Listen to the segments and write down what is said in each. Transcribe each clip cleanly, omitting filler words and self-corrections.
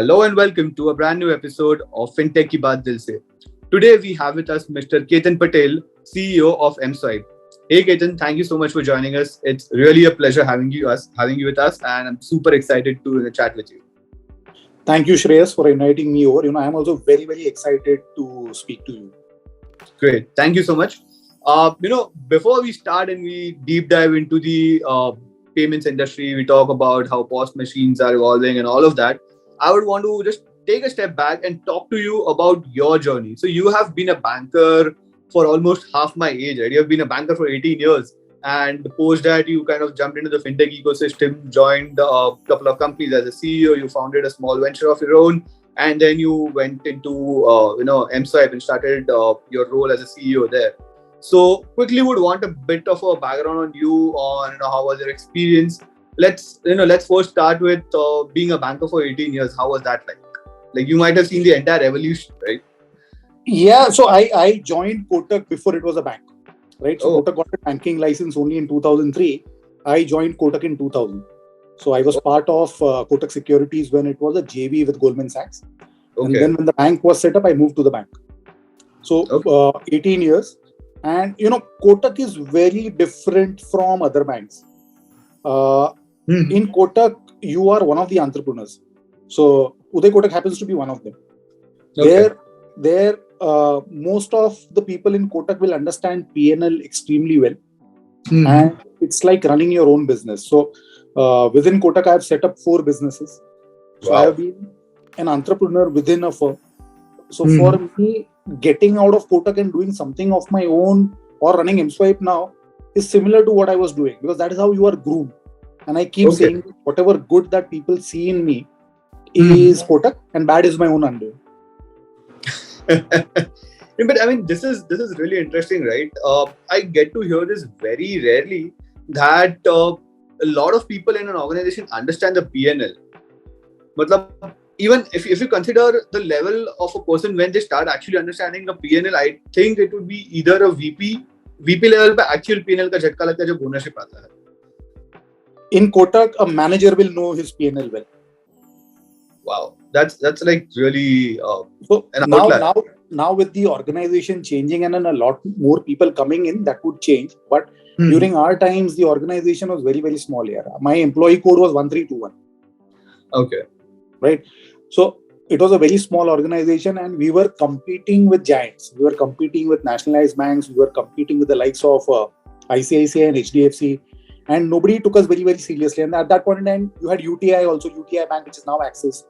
Hello and welcome to a brand new episode of Fintech Ki Baat Dil Se. Today we have with us Mr. Ketan Patel, CEO of Mswipe. Hey Ketan, thank you so much for joining us. It's really a pleasure having you with us, and I'm super excited to chat with you. Thank you, Shreyas, for inviting me over. I'm also very, very excited to speak to you. Great, thank you so much. Before we start and we deep dive into the payments industry, we talk about how POS machines are evolving and all of that. I would want to just take a step back and talk to you about your journey. So you have been a banker for almost half my age, right? You have been a banker for 18 years. And post that, you kind of jumped into the fintech ecosystem, joined a couple of companies as a CEO. You founded a small venture of your own, and then you went into Mswipe and started your role as a CEO there. So quickly, would want a bit of a background on you, on how was your experience. Let's first start with being a banker for 18 years. How was that like? Like, you might have seen the entire evolution, right? Yeah, so I joined Kotak before it was a bank, right? So Kotak got a banking license only in 2003. I joined Kotak in 2000. So I was part of Kotak Securities when it was a JV with Goldman Sachs. And then when the bank was set up, I moved to the bank. So 18 years. And, Kotak is very different from other banks. In Kotak, you are one of the entrepreneurs. So Uday Kotak happens to be one of them. There, most of the people in Kotak will understand P&L extremely well. And it's like running your own business. So within Kotak, I have set up 4 businesses. So I have been an entrepreneur within a firm. So for me, getting out of Kotak and doing something of my own or running Mswipe now is similar to what I was doing, because that is how you are groomed. And I keep saying whatever good that people see in me is Kotak, and bad is my own undoing. But I mean, this is really interesting, right? I get to hear this very rarely, that a lot of people in an organization understand the P&L. Matlab, even if you consider the level of a person when they start actually understanding the P&L, I think it would be either a VP level पे actual P&L का झटका लगता है जब ownership आता है. In Kotak, a manager will know his P&L well. Wow, that's like really. So now with the organization changing and a lot more people coming in, that would change. But during our times, the organization was very, very small here. My employee code was 1321. Okay. Right. So it was a very small organization, and we were competing with giants. We were competing with nationalized banks. We were competing with the likes of ICICI and HDFC. And nobody took us very, very seriously. And at that point in time, you had UTI also, UTI Bank, which is now Axis.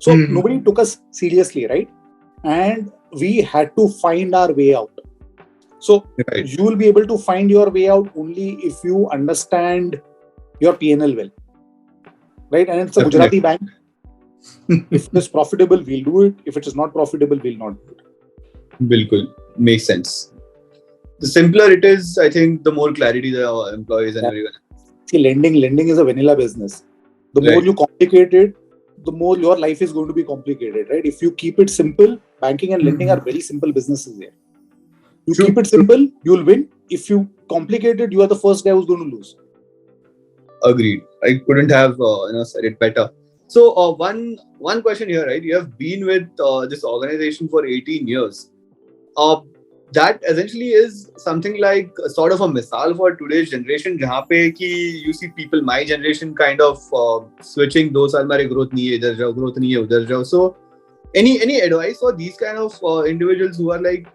So nobody took us seriously, right? And we had to find our way out. So you will be able to find your way out only if you understand your P&L well, right? And it's a Gujarati bank. If it is profitable, we'll do it. If it is not profitable, we'll not do it. Bilkul. Makes sense. The simpler it is, I think, the more clarity the employees and everyone. See, lending is a vanilla business. The more you complicate it, the more your life is going to be complicated, right? If you keep it simple, banking and lending are very simple businesses here. You keep it simple, you'll win. If you complicate it, you are the first guy who's going to lose. Agreed. I couldn't have said it better. So one question here, right? You have been with this organization for 18 years. That essentially is something like a sort of a misal for today's generation, jahan pe ki you see people my generation kind of switching, 2 saal हमारे growth नहीं है, इधर जाओ, growth नहीं है, उधर जाओ. So any advice for these kind of individuals who are like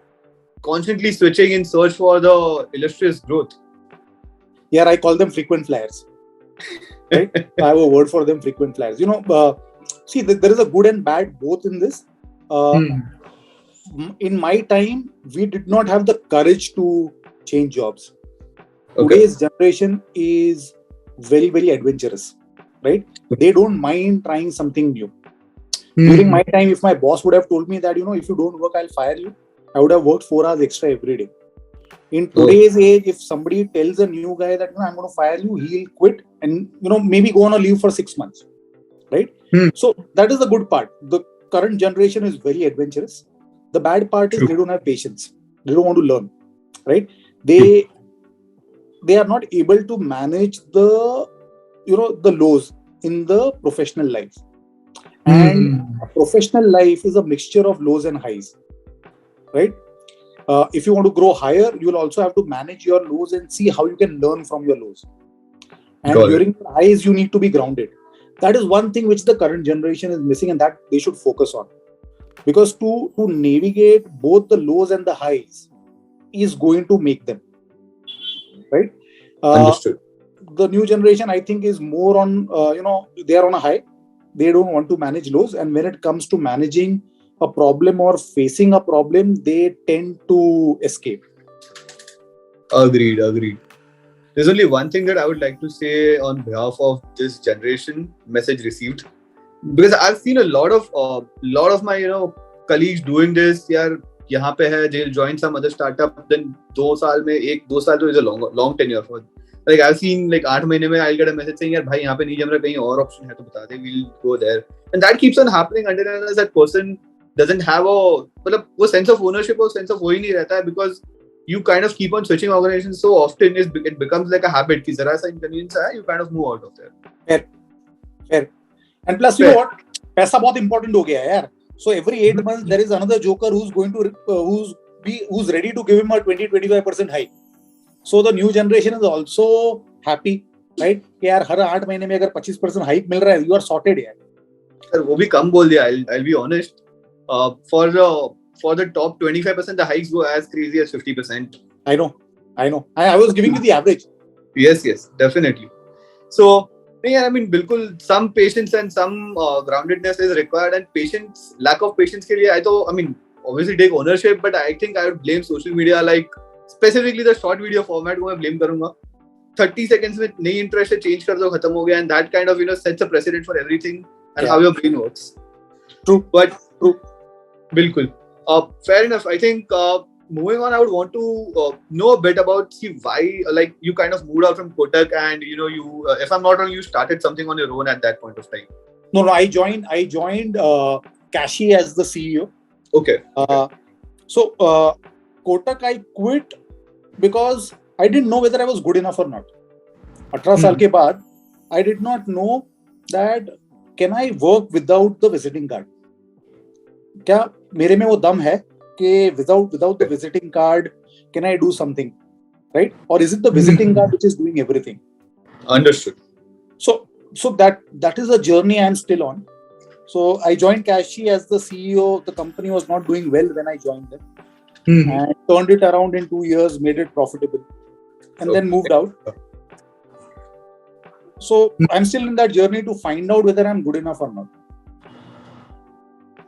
constantly switching in search for the illustrious growth? Yeah, I call them frequent flyers. Right? I have a word for them, frequent flyers. See, there is a good and bad both in this. In my time, we did not have the courage to change jobs. Today's generation is very, very adventurous, right? They don't mind trying something new. During my time, if my boss would have told me that, if you don't work, I'll fire you, I would have worked 4 hours extra every day. In today's age, if somebody tells a new guy that I'm going to fire you, he'll quit and maybe go on a leave for 6 months, right? So that is the good part. The current generation is very adventurous. The bad part is they don't have patience. They don't want to learn, right? They are not able to manage the lows in the professional life. And a professional life is a mixture of lows and highs, right? If you want to grow higher, you will also have to manage your lows and see how you can learn from your lows. And during the highs, you need to be grounded. That is one thing which the current generation is missing, and that they should focus on. Because to navigate both the lows and the highs is going to make them, right? Understood. The new generation, I think, is more on, they are on a high. They don't want to manage lows. And when it comes to managing a problem or facing a problem, they tend to escape. Agreed. There's only one thing that I would like to say on behalf of this generation, message received. Because I've seen a lot of my colleagues doing this. यार यहाँ पे है, they'll join some other startup, then 2 साल में 1-2 साल is a long tenure for. Like I've seen 8 महीने में I'll get a message saying यार भाई यहाँ पे नहीं जम रहा, कहीं और option है तो बता दे, we'll go there. And that keeps on happening until that person doesn't have मतलब वो sense of ownership or sense of वो ही नहीं रहता है, because you kind of keep on switching organizations so often, it becomes like a habit कि जरा सा inconvenience है, you kind of move out of there. Fair. And plus, you know what? पैसा बहुत important हो गया है यार. So every 8 months there is another joker who's going to who's ready to give him a 20-25% hike. So the new generation is also happy, right? कि यार हर 8 महीने में अगर 25% hike मिल रहा है, you are sorted यार. सर वो भी कम बोल दिया. I'll be honest. For the top 25%, the hikes go as crazy as 50%. I know. I was giving you the average. Yes, definitely. So, I mean, bilkul, some patience and some groundedness is required, and lack of patience ke liye, I mean, obviously take ownership, but I think I would blame social media, like specifically the short video format को मैं blame करूँगा. 30 seconds में नई interest change कर दो, खत्म हो गया, and that kind of sets a precedent for everything and how your brain works. True. Bilkul. Fair enough. I think moving on, I would want to know a bit about why, like, you kind of moved out from Kotak, and you, if I'm not wrong, you started something on your own at that point of time. No, I joined Kashi as the CEO. Okay. So Kotak I quit because I didn't know whether I was good enough or not. 18 साल के बाद, I did not know that can I work without the visiting card. क्या मेरे में वो दम है कि without the visiting card can I do something, right? Or is it the visiting card which is doing everything? Understood. So that is a journey I am still on. So I joined Kashi as the CEO. The company was not doing well when I joined them, and turned it around in 2 years, made it profitable, and then moved out. So I'm still in that journey to find out whether I'm good enough or not.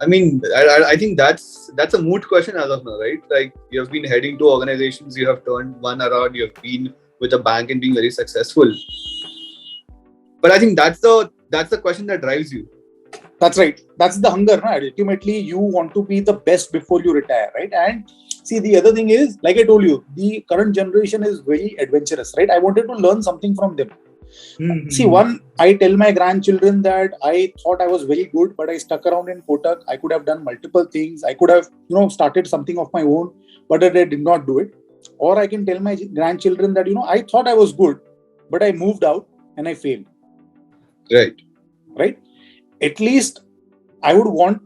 I mean, I think that's a moot question as of now, right? Like, you have been heading to organizations, you have turned one around, you have been with a bank and being very successful. But I think that's the question that drives you. That's right. That's the hunger, right? Ultimately, you want to be the best before you retire, right? And see, the other thing is, like I told you, the current generation is very adventurous, right? I wanted to learn something from them. See, I tell my grandchildren that I thought I was very good, but I stuck around in Kotak. I could have done multiple things. I could have, started something of my own, but I did not do it. Or I can tell my grandchildren that, I thought I was good, but I moved out and I failed. Right? At least I would want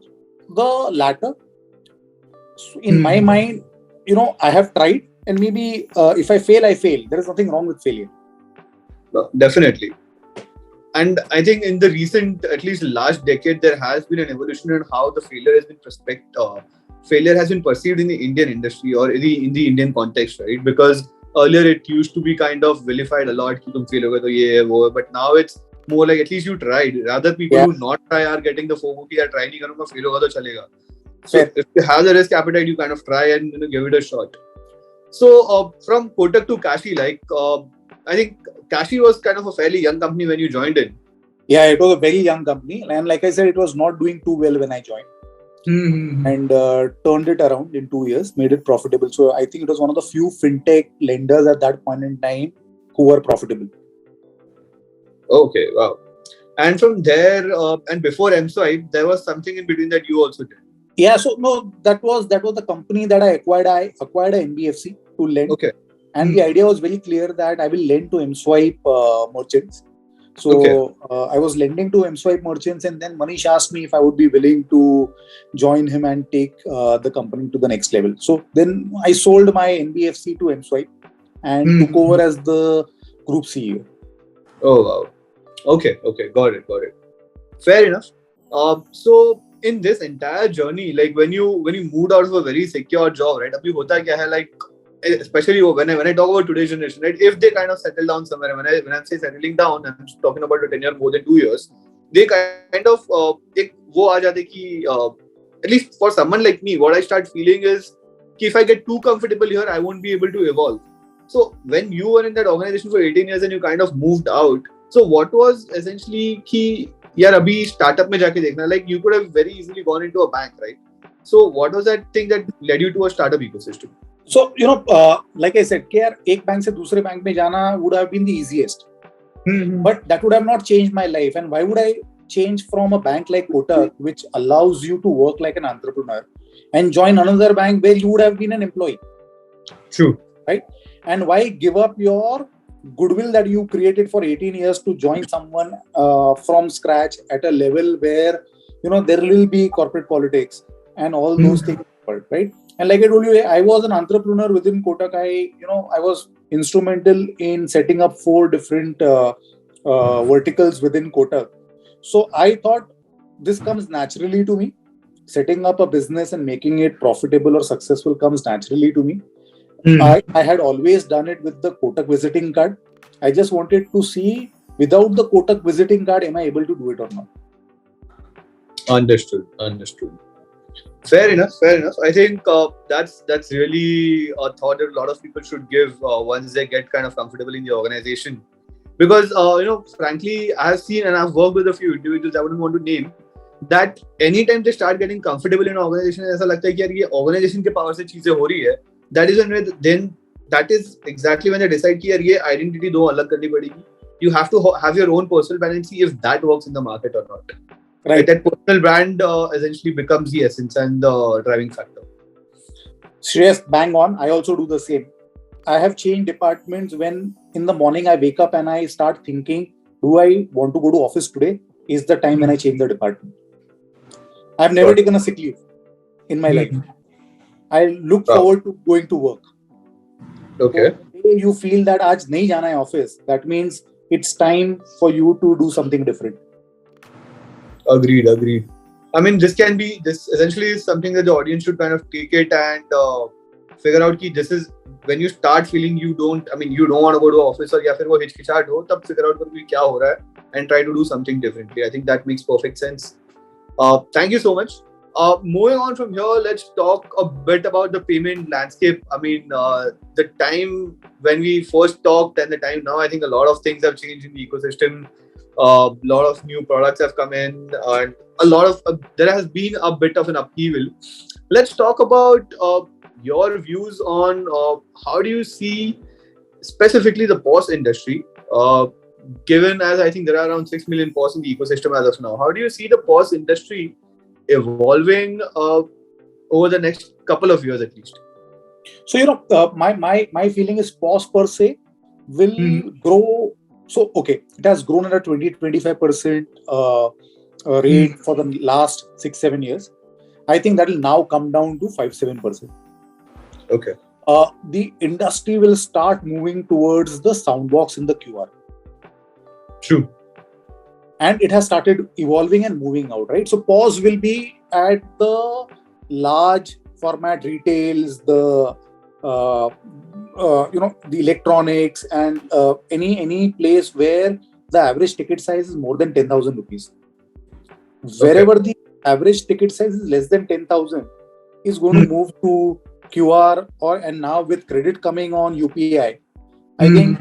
the latter. So in my mind, I have tried, and maybe if I fail, I fail. There is nothing wrong with failure. Definitely. And I think in the recent, at least last decade, there has been an evolution in how the failure has been perceived in the Indian industry or in the Indian context, right? Because earlier it used to be kind of vilified a lot, कि तुम fail होगे तो ये वो, but now it's more like at least you tried. Rather, people who not try are getting the FOMO कि यार try नहीं करूँगा, fail होगा तो चलेगा. So if you have the risk appetite, you kind of try and give it a shot. So from Kotak to Kashi, I think Kashi was kind of a fairly young company when you joined in. Yeah, it was a very young company, and like I said, it was not doing too well when I joined. And turned it around in 2 years, made it profitable. So I think it was one of the few fintech lenders at that point in time who were profitable. Okay, wow. And from there, and before Mswipe, there was something in between that you also did. Yeah, so no, that was the company that I acquired. I acquired an NBFC to lend. Okay. And the idea was very clear that I will lend to Mswipe merchants. Okay. So I was lending to Mswipe merchants, and then Manish asked me if I would be willing to join him and take the company to the next level. So then I sold my NBFC to Mswipe and took over as the group CEO. Oh wow. Okay. Okay. Got it. Got it. Fair enough. So in this entire journey, like when you moved out of a very secure job, right? Abhi hota kya hai, like especially when I talk about today's generation, right? If they kind of settle down somewhere, when I say settling down, I'm talking about a tenure more than 2 years. They kind of एक वो आ जाते कि at least for someone like me, what I start feeling is कि if I get too comfortable here, I won't be able to evolve. So when you were in that organization for 18 years and you kind of moved out, so what was essentially कि यार अभी startup में जाके देखना, like you could have very easily gone into a bank, right? So what was that thing that led you to a startup ecosystem? So like I said, कि यार एक bank से दूसरे बैंक में जाना would have been the easiest, but that would have not changed my life. And why would I change from a bank like Kotak, which allows you to work like an entrepreneur, and join another bank where you would have been an employee? True. Right? And why give up your goodwill that you created for 18 years to join someone from scratch at a level where there will be corporate politics and all those things, right? And like I told you, I was an entrepreneur within Kotak. I was instrumental in setting up 4 different verticals within Kotak. So I thought this comes naturally to me. Setting up a business and making it profitable or successful comes naturally to me. I had always done it with the Kotak visiting card. I just wanted to see, without the Kotak visiting card, am I able to do it or not? Understood. Fair enough. I think that's really a thought that a lot of people should give once they get kind of comfortable in the organization. Because frankly, I have seen and I've worked with a few individuals I wouldn't want to name, that anytime they start getting comfortable in an organization, ऐसा लगता है कि यार ये organization के power से चीजें हो रही है. That is then that is exactly when they decide कि यार ये identity दो अलग करनी पड़ेगी. You have to have your own personal brand and see if that works in the market or not. Right. That personal brand essentially becomes the essence and the driving factor. Shreyas, bang on. I also do the same. I have changed departments when in the morning I wake up and I start thinking, do I want to go to office today? Is the time when I change the department. I've never taken a sick leave in my life. I look forward to going to work. Okay. So, you feel that aaj nahi jana hai office, that means it's time for you to do something different. Agreed. I mean, this essentially is something that the audience should kind of take it and figure out कि this is when you start feeling you don't want to go to office or या फिर वो हिचकिचाहट हो, तब figure out कि क्या हो रहा है and try to do something differently. I think that makes perfect sense. Thank you so much. Moving on from here, let's talk a bit about the payment landscape. I mean, the time when we first talked and the time now, I think a lot of things have changed in the ecosystem. A lot of new products have come in, and there has been a bit of an upheaval. Let's talk about your views on how do you see specifically the POS industry, given as I think there are around 6 million POS in the ecosystem as of now. How do you see the POS industry evolving over the next couple of years at least? So my feeling is POS per se will grow. So okay, it has grown at a 20-25% rate for the last 6-7 years. I think that will now come down to 5-7%. Okay. The industry will start moving towards the soundbox in the QR. True. And it has started evolving and moving out, right? So POS will be at the large format retails, the the electronics, and any place where the average ticket size is more than 10,000 rupees. Wherever the average ticket size is less than 10,000 is going to move to QR, and now with credit coming on UPI, I think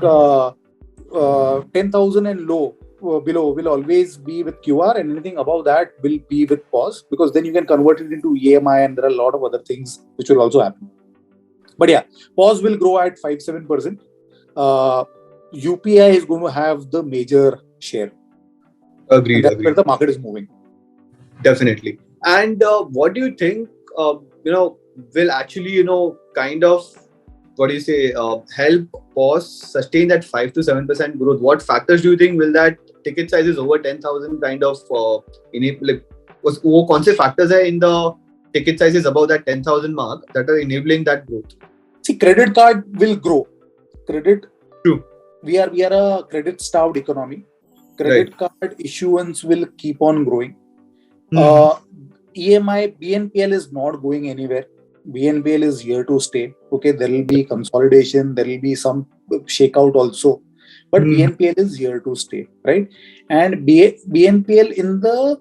10,000 and below will always be with QR, and anything above that will be with POS, because then you can convert it into EMI, and there are a lot of other things which will also happen. But yeah, POS will grow at 5-7%. UPI is going to have the major share. Agreed. That's where the market is moving. Definitely. And what do you think, will actually, kind of, help POS sustain that 5 to 7% growth? What factors do you think will that ticket sizes over 10,000 kind of like वो कौन से factors है in the ticket sizes above that 10,000 mark that are enabling that growth? See, credit card will grow. Credit. True. We are a credit starved economy. Credit card issuance will keep on growing. EMI, BNPL is not going anywhere. BNPL is here to stay. Okay, there will be consolidation, there will be some shakeout also, but BNPL is here to stay, right? And BNPL in the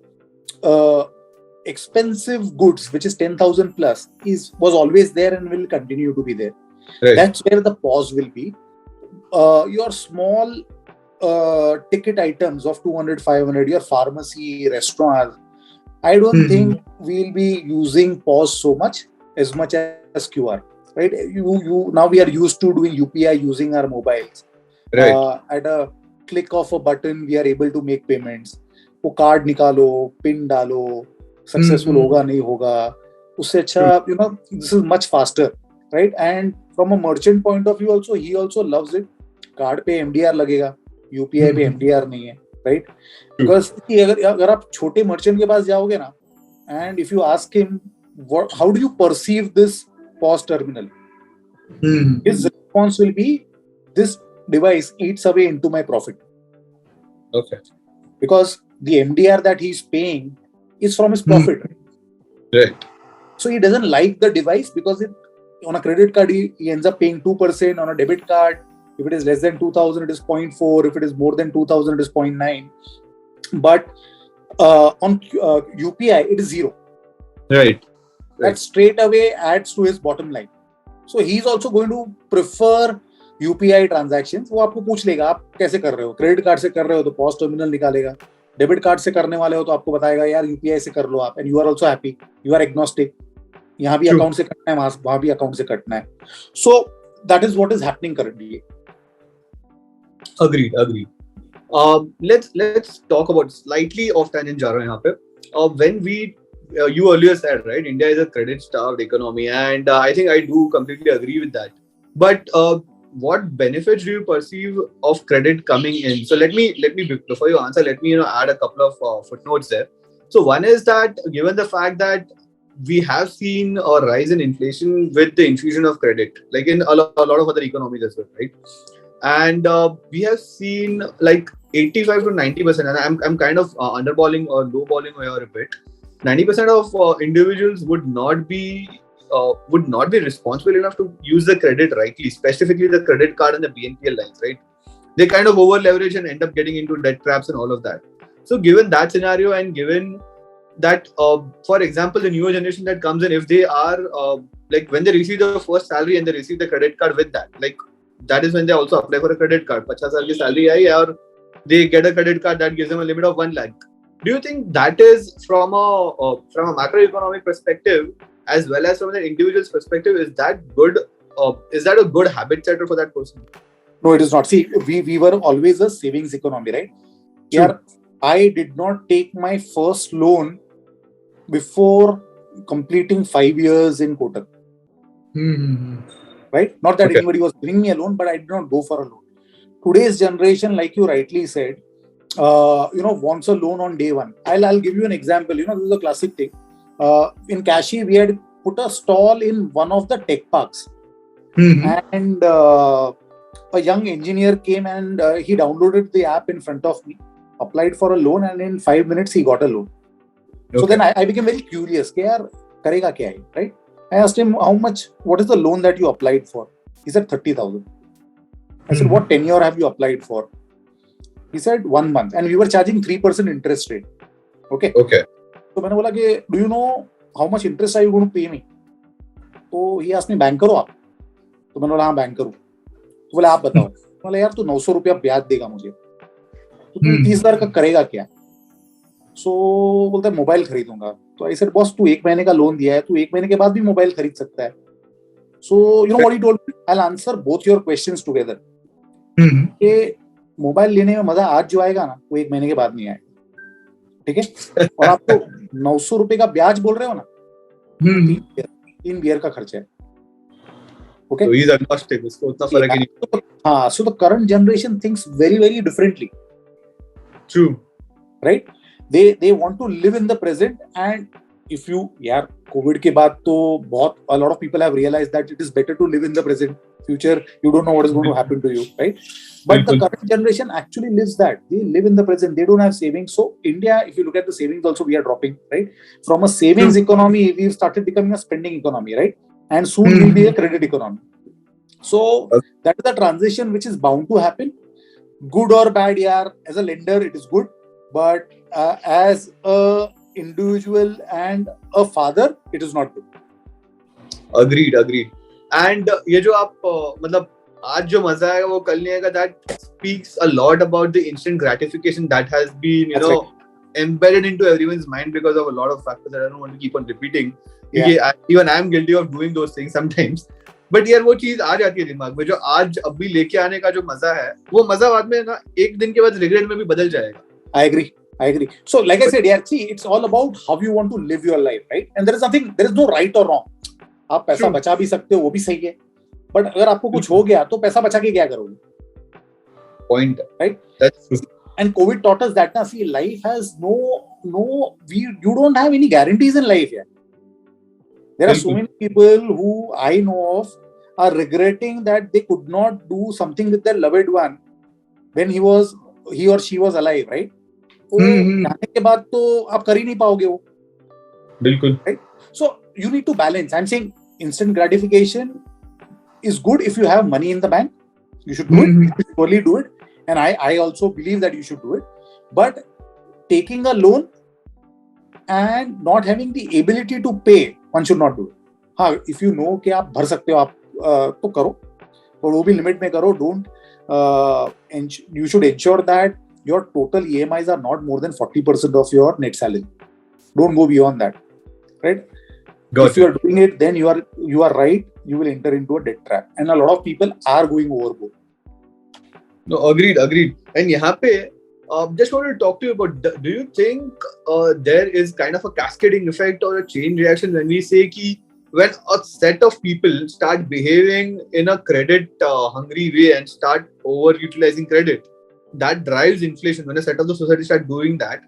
expensive goods, which is 10,000 plus, was always there and will continue to be there. Right. That's where the pause will be. Your small ticket items of 200, 500, your pharmacy, restaurant, I don't think we'll be using POS so much as QR, right? You now we are used to doing UPI using our mobiles. Right. At a click of a button, we are able to make payments. वो card निकालो, pin डालो, successful होगा नहीं होगा, उससे अच्छा, this is much faster, right? And from a merchant point of view also, he also loves it. Card पे MDR लगेगा, UPI पे MDR नहीं है, right? Because अगर आप छोटे merchant के पास जाओगे ना, and if you ask him, how do you perceive this POS terminal? His response will be, this device eats away into my profit. Okay. Because the MDR that he's paying is from his profit. Right. So he doesn't like the device because on a credit card, he ends up paying 2%. On a debit card, if it is less than 2,000, it is 0.4. If it is more than 2,000, it is 0.9. But on UPI, it is 0. Right. That straight away adds to his bottom line. So he's also going to prefer UPI transactions. वो आपको पूछ लेगा आप कैसे कर रहे हो, credit card से कर रहे हो तो POS टर्मिनल निकालेगा, डेबिट कार्ड से करने वाले हो तो आपको बताएगा यार UPI से कर लो आप, and you are also happy, you are agnostic, यहाँ भी अकाउंट से कटना है, वहाँ भी अकाउंट से कटना है. So that is what is happening currently. Agreed. Let's talk about slightly off tangent जा रहे हैं यहाँ पे. When we you earlier said, right, India is a credit starved economy, and I think I do completely agree with that. But what benefits do you perceive of credit coming in? So let me before you answer, let me add a couple of footnotes there. So one is that given the fact that we have seen a rise in inflation with the infusion of credit, like in a lot of other economies as well, right? And we have seen like 85 to 90%, and I'm kind of underballing or lowballing here a bit. 90% of individuals would not be responsible enough to use the credit rightly, specifically the credit card and the BNPL lines, right? They kind of over leverage and end up getting into debt traps and all of that. So given that scenario, and given that, for example, the newer generation that comes in, if they are like when they receive the first salary and they receive the credit card with that, like that is when they also apply for a credit card. 50,000 ki salary aayi, or they get a credit card that gives them a limit of 1 lakh. Do you think that is from a macroeconomic perspective as well as from an individual's perspective, is that good? Is that a good habit setter for that person? No, it is not. See, we were always a savings economy, right? Yeah, I did not take my first loan before completing 5 years in Kotak. Right? Not that anybody was giving me a loan, but I did not go for a loan. Today's generation, like you rightly said, wants a loan on day one. I'll give you an example. This is a classic thing. In Kashi, we had put a stall in one of the tech parks, and a young engineer came and he downloaded the app in front of me, applied for a loan, and in 5 minutes he got a loan. Okay. So then I became very curious. Yaar, karega kya hai, right? I asked him, what is the loan that you applied for? He said 30,000. I said, what tenure have you applied for? He said 1 month, and we were charging 3% interest rate. Okay. So मैंने बोला कि do you know how much interest are you going to pay me? तो he asked me, bank करो आप? तो मैंने बोला हाँ बैंक करूँ. तो बोले आप बताओ. तो बोला यार तू 900 रुपया ब्याज देगा मुझे. तो तू 30,000 का करेगा क्या? So बोलता है मोबाइल खरीदूंगा. तो I said बॉस तू 1 महीने का लोन दिया है, तू 1 महीने के बाद भी मोबाइल खरीद सकता है. So you know what he told me? I'll answer both your questions together. कि मोबाइल लेने में मजा आज जो आएगा ना, वो 1 महीने के बाद नहीं आएगा. ठीक है? और आप तो 900 रुपए का ब्याज बोल रहे हो ना, 3 बियर का खर्चा है. Okay? So he's agnostic. उसको उतना फर्क ही नहीं. हाँ, so the current generation thinks very, very differently. True. Right? They want to live in the present, and if you यार कोविड के बाद तो बहुत a lot of people have realized that it is better to live in the present. Future, you don't know what is going to happen to you, right? But the current generation actually lives that. They live in the present. They don't have savings. So India, if you look at the savings also, we are dropping, right? From a savings economy, we've started becoming a spending economy, right? And soon we'll be a credit economy. So that is the transition which is bound to happen. Good or bad, yaar, as a lender, it is good. But as a individual and a father, it is not good. Agreed. And ये जो आप मतलब आज जो मजा है वो कल नहीं आएगा. That speaks a lot about the instant gratification that has been embedded into everyone's mind because of a lot of factors that I don't want to keep on repeating. Even I am guilty of doing those things sometimes. But यार वो चीज आ जाती है दिमाग में, जो आज अभी लेके आने का जो मजा है, वो मजा बाद में ना एक दिन के बाद रिग्रेट में भी बदल जाएगा. I agree. So, like I said, see, it's all about how you want to live your life, right? And there is no right or wrong. आप पैसा बचा भी सकते हो, वो भी सही है. But अगर आपको कुछ हो गया, तो पैसा बचा के क्या करोगे? Point, right? That's true. And COVID taught us that. See, life has you don't have any guarantees in life yet. There are so many people who I know of are regretting that they could not do something with their loved one when he or she was alive, right? जाने के बाद तो आप कर ही नहीं पाओगे वो. बिल्कुल. Right? So you need to balance. I'm saying instant gratification is good if you have money in the bank. You should do it. You should surely do it. And I also believe that you should do it. But taking a loan and not having the ability to pay, one should not do it. हाँ, if you know कि आप भर सकते हो, आप तो करो, और वो भी लिमिट में करो. Don't you should ensure that your total EMIs are not more than 40% of your net salary. Don't go beyond that, right? If you are doing it, then you are right. You will enter into a debt trap, and a lot of people are going overboard. No, agreed. And यहाँ पे just wanted to talk to you about, do you think there is kind of a cascading effect or a chain reaction when we say कि when a set of people start behaving in a credit hungry way and start overutilizing credit, that drives inflation. When a set of the society start doing that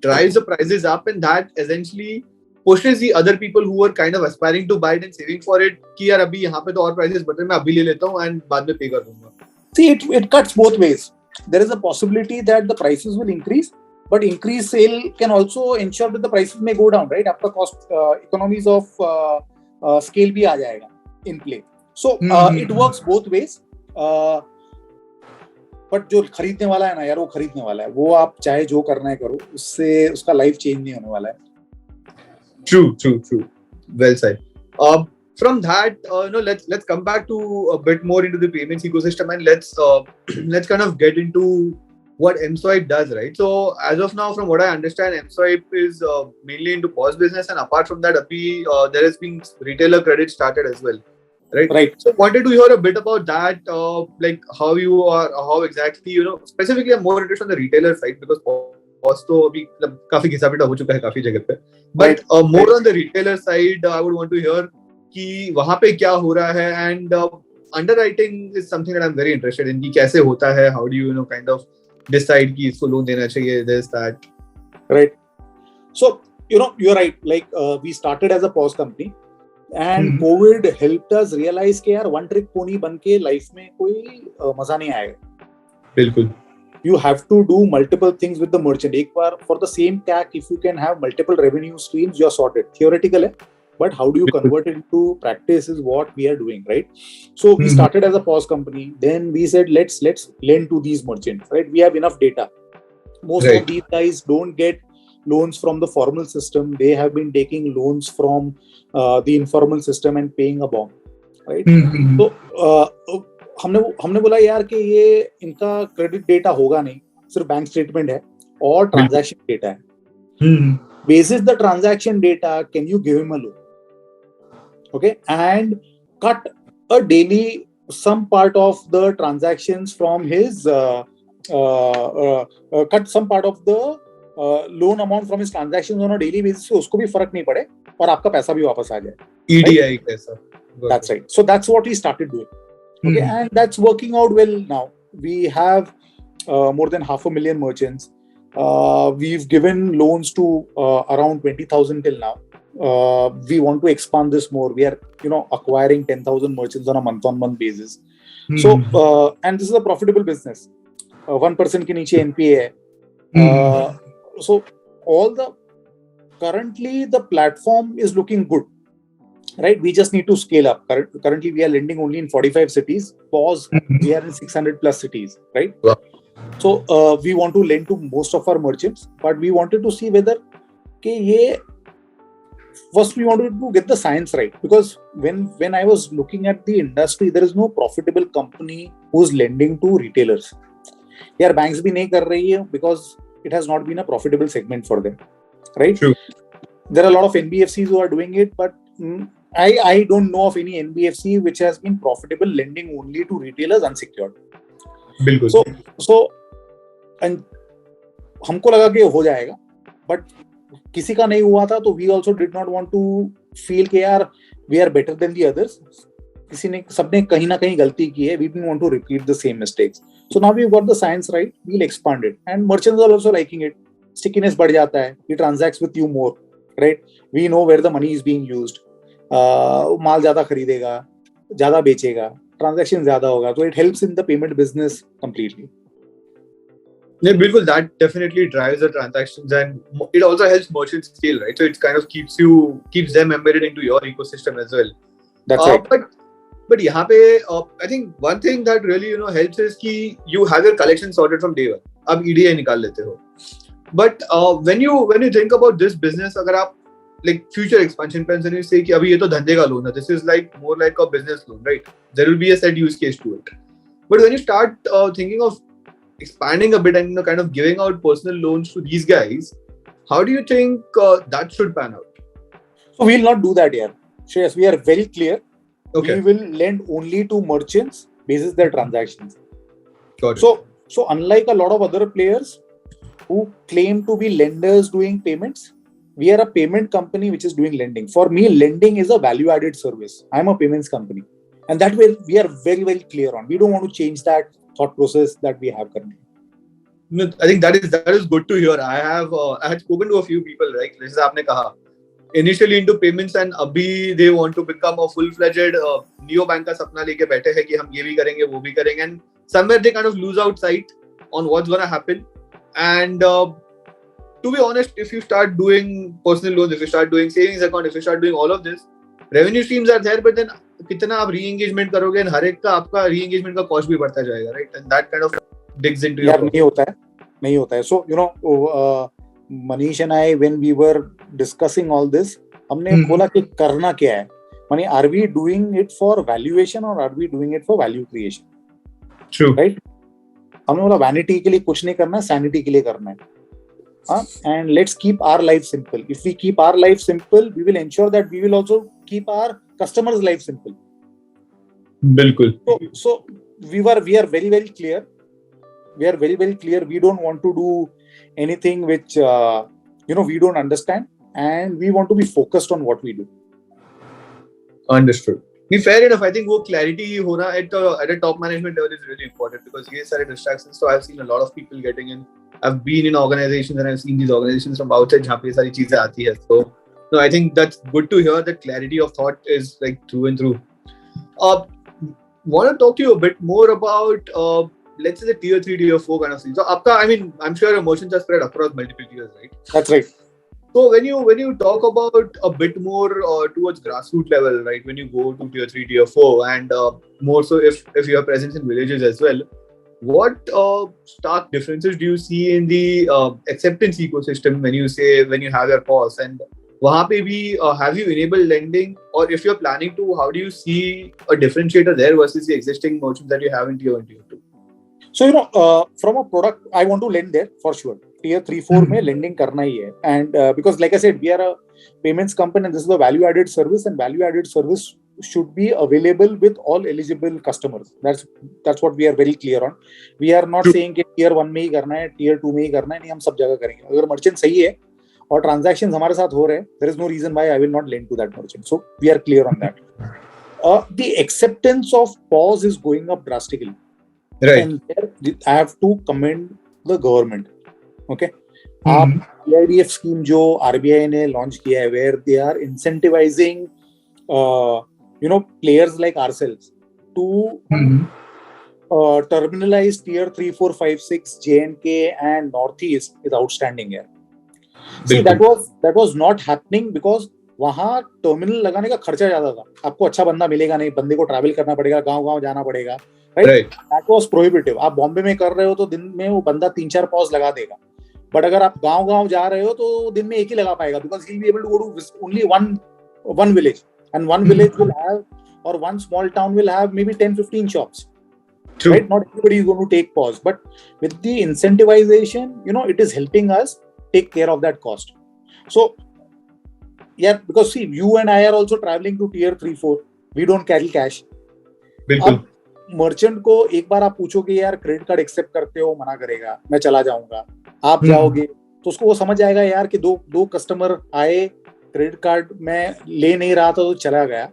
drives the prices up, and that essentially pushes the other people who were kind of aspiring to buy it and saving for it कि यार अभी यहाँ पे तो और prices बढ़ रहे हैं, मैं अभी ले लेता हूँ and बाद में pay कर दूंगा. See, it cuts both ways. There is a possibility that the prices will increase, but increased sale can also ensure that the prices may go down, right? आपका cost economies of scale भी आ जाएगा in play. So it works both ways. But जो खरीदने वाला है ना यार, वो खरीदने वाला है. वो आप चाहे जो करना है करो, उससे उसका लाइफ चेंज नहीं होने वाला है. True. Well said. From that, let's come back to a bit more into the payments ecosystem, and let's kind of get into what Mswipe does, right? So as of now, from what I understand, Mswipe is mainly into POS business, and apart from that, there has been retailer credit started as well, right? So wanted to hear a bit about that, like how exactly, specifically I'm more interested on the retailer side because POS तो अभी काफी घिसा पिटा हो चुका है काफी जगह पे, but more on the retailer side, I would want to hear कि वहाँ पे क्या हो रहा है, and underwriting is something that I'm very interested in कि कैसे होता है, how do you kind of decide कि इसको लोन देना चाहिए, this that. Right. So you're right, like we started as a POS company and COVID helped us realize कि यार one trick pony बन के life में कोई मजा नहीं आएगा. बिल्कुल. You have to do multiple things with the merchant. एक बार for the same CAC, if you can have multiple revenue streams, you're sorted. Theoretical है, but how do you convert it into practice is what we are doing, right? So we started as a POS company. Then we said let's lend to these merchants, right? We have enough data. Most of these guys don't get loans from the formal system. They have been taking loans from the informal system and paying a bond, right? So हमने बोला यार कि ये इनका credit data होगा नहीं, सिर्फ bank statement है और ट्रांजैक्शन डेटा है. Basis the transaction data, can you give him a loan? Okay, and cut a daily some part of the transactions from his cut some part of the loan amount from his transactions on a daily basis, उसको भी फर्क नहीं पड़े और आपका पैसा भी वापस आ जाए. EDI कैसा? That's right. So that's what we started doing. Okay, and that's working out well now. We have more than 500,000 merchants. We've given loans to around 20,000 till now. We want to expand this more. We are, acquiring 10,000 merchants on a month-on-month basis. So, and this is a profitable business. 1% के नीचे NPA है. So currently the platform is looking good, right? We just need to scale up. Currently we are lending only in 45 cities. We are in 600 plus cities, right? Wow. So we want to lend to most of our merchants, but we wanted to see whether first we wanted to get the science right, because when I was looking at the industry, there is no profitable company who's lending to retailers. यार banks भी नहीं कर रही है because it has not been a profitable segment for them, right? True. There are a lot of NBFCs who are doing it, but I don't know of any NBFC which has been profitable lending only to retailers unsecured. बिल्कुल. So and हमको लगा कि हो जाएगा, but किसी का नहीं हुआ था, तो we also did not want to feel कि यार we are better than the others. सबने कहीं ना कहीं गलती की है. We didn't want to repeat the same mistakes. So now we've got the science right. We'll expand it, and merchants are also liking it. Stickiness बढ़ जाता है. He transacts with you more, right? We know where the money is being used. माल ज्यादा खरीदेगा, ज्यादा बेचेगा, transaction ज्यादा होगा. So it helps in the payment business completely. Yeah, बिल्कुल. That definitely drives the transactions, and it also helps merchants scale, right? So it kind of keeps them embedded into your ecosystem as well. That's right. But यहाँ पे I think one thing that really helps is कि you have your collection sorted from day one. अब EDI निकाल लेते हो. But when you think about this business, अगर आप like future expansion plans and you say कि अभी ये तो धंधे का loan है, this is like more like a business loan, right? There will be a set use case to it. But when you start thinking of expanding a bit and kind of giving out personal loans to these guys, how do you think that should pan out? So we'll not do that here. Shreyas, we are very clear. Okay. We will lend only to merchants basis their transactions. Got it. So unlike a lot of other players who claim to be lenders doing payments, we are a payment company which is doing lending. For me, lending is a value-added service. I'm a payments company, and that way we are very, very clear on. We don't want to change that thought process that we have currently. No, I think that is good to hear. I had spoken to a few people, right? जैसे आपने कहा, initially into payments, and अभी they want to become a full-fledged neobank का सपना लेके बैठे हैं कि हम ये भी करेंगे, वो भी करेंगे, and somewhere they kind of lose out sight on what's gonna happen. And to be honest, if you start doing personal loans, if you start doing savings account, if you start doing all of this, revenue streams are there, but then कितना आप re-engagement करोगे, and हर एक का आपका re-engagement का cost भी बढ़ता जाएगा, right? And that kind of digs into your. यार नहीं होता है. So Manish and I, when we were discussing all this, हमने बोला कि करना क्या है. माने, are we doing it for valuation or are we doing it for value creation? True. Right? हमने बोला vanity के लिए कुछ नहीं करना, sanity के लिए करना है. And let's keep our life simple. If we keep our life simple, we will ensure that we will also keep our customers' life simple. बिल्कुल. So we are very, very clear. We are very, very clear. We don't want to do anything which we don't understand, and we want to be focused on what we do. Understood. Fair enough. I think वो clarity होना at a top management level is really important, because ये सारे distractions. So I've seen a lot of people getting in. I've been in organizations and I've seen these organizations from outside जहाँ पे ये सारी चीजें आती है. So no, I think that's good to hear that clarity of thought is like through and through. Want to talk to you a bit more about let's say the tier 3, tier 4 kind of thing. So I'm sure your merchants are spread across multiple tiers, right? That's right. So when you talk about a bit more towards grassroots level, right? When you go to tier 3, tier 4, and more so if you have presence in villages as well, what stark differences do you see in the acceptance ecosystem when you have your POS, and वहाँ पे भी have you enabled lending, or if you're planning to, how do you see a differentiator there versus the existing merchants that you have in tier 1, tier 2? So from a product, I want to lend there for sure. Tier 3, 4 में lending करना ही है, and because like I said, we are a payments company and this is a value-added service, and value-added service should be available with all eligible customers. That's what we are very clear on. We are not saying कि tier 1 में ही करना है, tier 2 में ही करना है, नहीं, हम सब जगह करेंगे. अगर merchant सही है और transactions हमारे साथ हो रहे हैं, there is no reason why I will not lend to that merchant. So we are clear on that. The acceptance of POS is going up drastically. Right. And there I have to commend the government. Okay. आप Mhm. PIDF scheme जो RBI ने launch किया है, where they are incentivizing players like ourselves to Mhm. terminalize tier 3, 4, 5, 6 JNK and Northeast is outstanding here. See, बिल्कुल. that was not happening because वहाँ terminal लगाने का खर्चा ज्यादा था. आपको अच्छा बंदा मिलेगा नहीं, बंदे को ट्रैवल करना पड़ेगा, गांव-गांव जाना पड़ेगा, right? Right. That was prohibitive. आप बॉम्बे में कर रहे हो तो दिन में वो बंदा 3-4 पॉज लगा देगा. बट अगर आप गांव-गांव जा रहे हो तो दिन में एक ही लगा पाएगा, because he will be able to go to only one village, and one village will have, or one small town will have maybe 10-15 shops. True. Right? Not everybody is going to take pause, but with the incentivization, it is helping us take care of that cost. So, yeah, because see, you and I are also traveling to tier 3, 4. We don't carry cash. बिल्कुल. अब merchant को एक बार आप पूछोगे यार credit card accept करते हो, मना करेगा, मैं चला जाऊंगा. आप जाओगे तो उसको वो समझ जाएगा यार कि दो कस्टमर आए, क्रेडिट कार्ड में ले नहीं रहा था तो चला गया,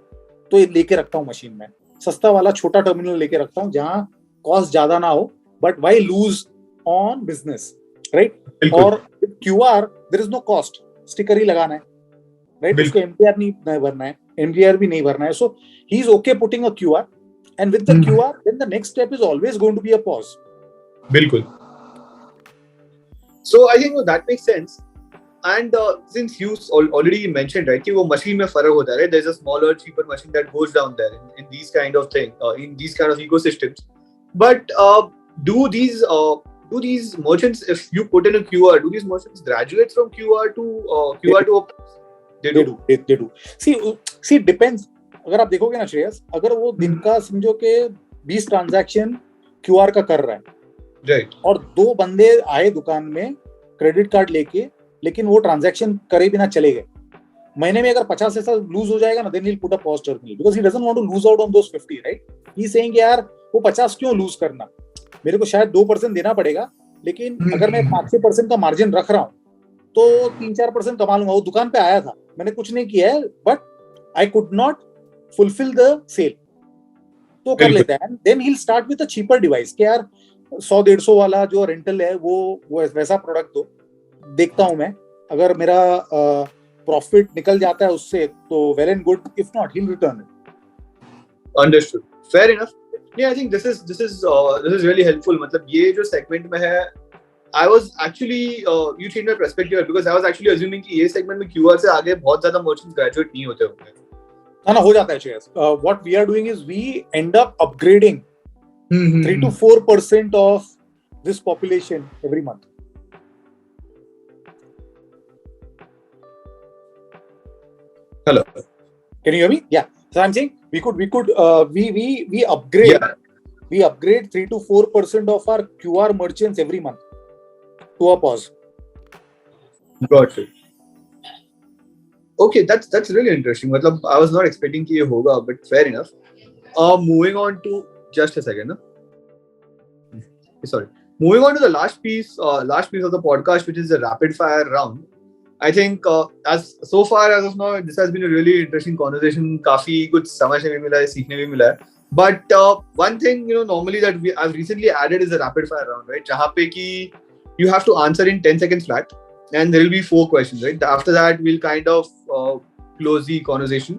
तो ये लेके रखता हूँ मशीन में. सस्ता वाला छोटा टर्मिनल लेके रखता हूँ जहां कॉस्ट ज्यादा ना हो, but why lose on business, right? और QR there is no cost, sticker ही लगाना है, राइट? उसको MDR नहीं भरना है, MDR भी नहीं भरना है. So he is okay putting a QR, and with the QR then the next step is always going to be a pause. बिल्कुल. So I think that makes sense. And since you already mentioned, right, कि वो machine में फर्क होता है, there's a smaller, cheaper machine that goes down there in these kind of thing, in these kind of ecosystems. But do these merchants, if you put in a QR, do these merchants graduate from QR to a They do. See, depends. अगर आप देखोगे ना श्रेयस, अगर वो दिन का समझो के 20 ट्रांजैक्शन QR का कर रहा है, राइट, और 2 बंदे आए दुकान में क्रेडिट कार्ड लेके, लेकिन वो ट्रांजैक्शन करे बिना चले गए, महीने में अगर 50 ऐसा लूज हो जाएगा ना, then he'll put a pause terminal because he doesn't want to lose out on those 50, right? He's saying यार वो 50 क्यों लूज करना, मेरे को शायद 2% देना पड़ेगा, लेकिन अगर मैं 5-6% का मार्जिन रख रहा हूँ तो 3-4% कमा लूंगा. वो दुकान पे आया था, मैंने कुछ नहीं किया है, but I could not fulfil the sale, तो कर लेता है. And then he will start with a cheaper device कि यार 100-150 वाला जो रेंटल है वो वैसा प्रोडक्ट दो, देखता हूं मैं, अगर मेरा प्रॉफिट निकल जाता है उससे तो well and good, if not he will return it. Understood, fair enough. Yeah, I think this is really helpful. मतलब ये जो सेगमेंट में है, I was actually you changed my perspective because I was actually assuming कि ये segment में QR से आगे बहुत ज्यादा merchants graduate नहीं होते होंगे. ना हो जाता है shares. What we are doing is we end up upgrading 3-4% of this population every month. Hello. Can you hear me? Yeah. So I'm saying we upgrade. Yeah. We upgrade 3-4% of our QR merchants every month to a pause. Got it. Okay, that's really interesting. मतलब I was not expecting कि ये होगा, but fair enough. Moving on to just a second. Sorry. Moving on to the last piece of the podcast, which is the rapid fire round. I think as of now, this has been a really interesting conversation. काफी कुछ समझने भी मिला है, सीखने भी मिला है. But one thing normally that I've recently added is a rapid fire round, right? जहाँ पे कि you have to answer in 10 seconds flat, and there will be 4 questions, right? After that, we'll kind of close the conversation,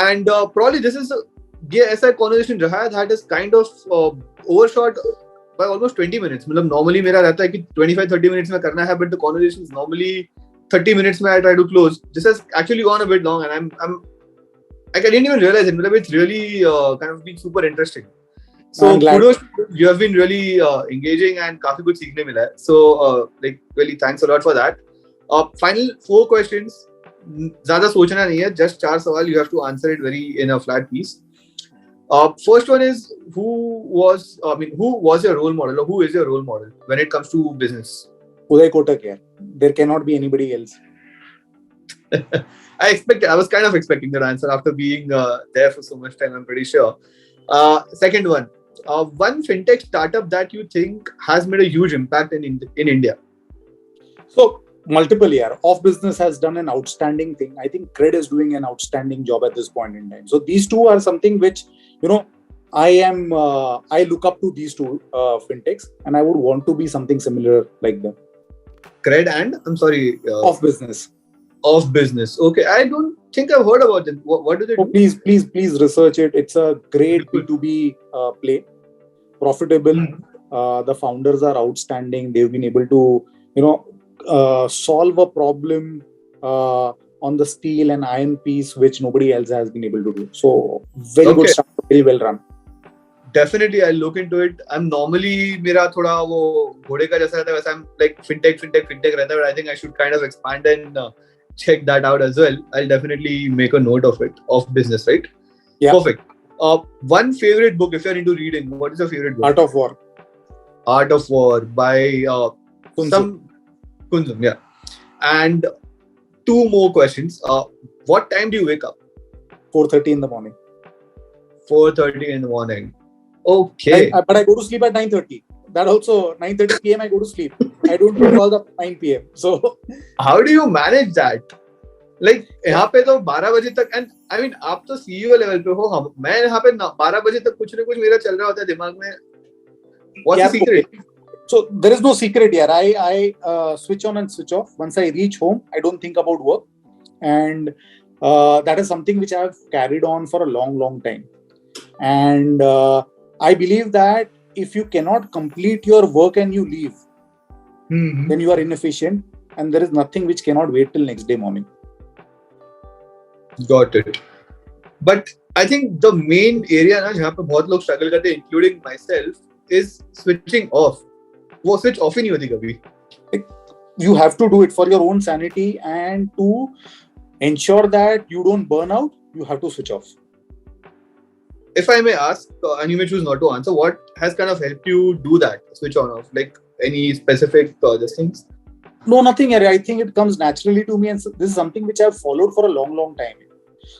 and probably this is ये ऐसा conversation रहा है that is kind of overshot by almost 20 minutes. मतलब normally मेरा रहता है कि 25-30 minutes में करना है, but the conversation is normally 30 minutes में I try to close. This has actually gone a bit long, and I didn't even realize it. It's really kind of been super interesting. So kudos, you have been really engaging and काफी कुछ सीखने मिला है. So really thanks a lot for that. Final 4 questions. ज़्यादा सोचना नहीं है. Just 4 सवाल. You have to answer it very in a flat piece. First one is who was your role model, or who is your role model when it comes to business? Uday Kotak, yeah. There cannot be anybody else. I was kind of expecting that answer after being there for so much time, I'm pretty sure. Second one, one fintech startup that you think has made a huge impact in India. So multiple, yeah. Off Business has done an outstanding thing. I think Cred is doing an outstanding job at this point in time. So these two are something which I look up to these two fintechs, and I would want to be something similar like them. Cred and I'm sorry. Of business. Of business. Okay, I don't think I've heard about them. What do they do? Please research it. It's a great B2B play. Profitable. The founders are outstanding. They've been able to, solve a problem on the steel and iron piece, which nobody else has been able to do. So very good stuff. Very well run. Definitely, I'll look into it. I'm normally मेरा थोड़ा वो घोड़े का जैसा रहता है वैसा I'm like fintech रहता है, but I think I should kind of expand and check that out as well. I'll definitely make a note of it. Of business, right? Yeah. Perfect. One favorite book if you're into reading. What is your favorite book? Art of War. Art of War by Kunzum, yeah. And two more questions. What time do you wake up? 4:30 in the morning. 4:30 in the morning. Okay. But I go to sleep at 9:30. That also 9:30 p.m. I go to sleep. I don't do all the 9 p.m. So how do you manage that? Like यहाँ पे तो 12 बजे तक, and I mean आप तो CEO level पे हो, हम मैं यहाँ पे 12 बजे तक कुछ न कुछ मेरा चल रहा होता है दिमाग में. What's the secret? So there is no secret here. I switch on and switch off. Once I reach home, I don't think about work, and that is something which I have carried on for a long time. And I believe that if you cannot complete your work and you leave, then you are inefficient, and there is nothing which cannot wait till next day morning. Got it. But I think the main area ना जहाँ पे बहुत लोग struggle करते हैं, including myself, is switching off. वो switch off ही नहीं होती कभी. You have to do it for your own sanity and to ensure that you don't burn out. You have to switch off. If I may ask, and you may choose not to answer, what has kind of helped you do that, switch on off? Like any specific things? No, nothing. I think it comes naturally to me, and this is something which I've followed for a long time.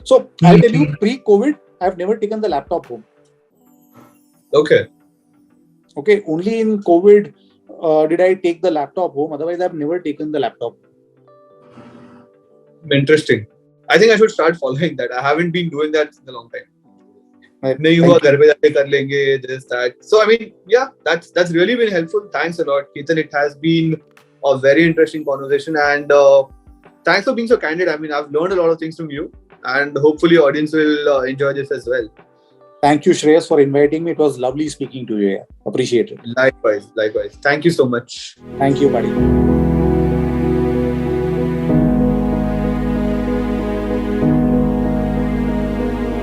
So I'll tell you, pre-COVID, I've never taken the laptop home. Okay. Only in COVID did I take the laptop home. Otherwise, I've never taken the laptop. Interesting. I think I should start following that. I haven't been doing that in a long time. नहीं हुआ घर पे जाके कर लेंगे this that. So I mean, yeah, that's really been helpful. Thanks a lot, Ketan. It has been a very interesting conversation, and thanks for being so candid. I mean, I've learned a lot of things from you, and hopefully, audience will enjoy this as well. Thank you, Shreyas, for inviting me. It was lovely speaking to you. Appreciate it. Likewise. Thank you so much. Thank you, buddy.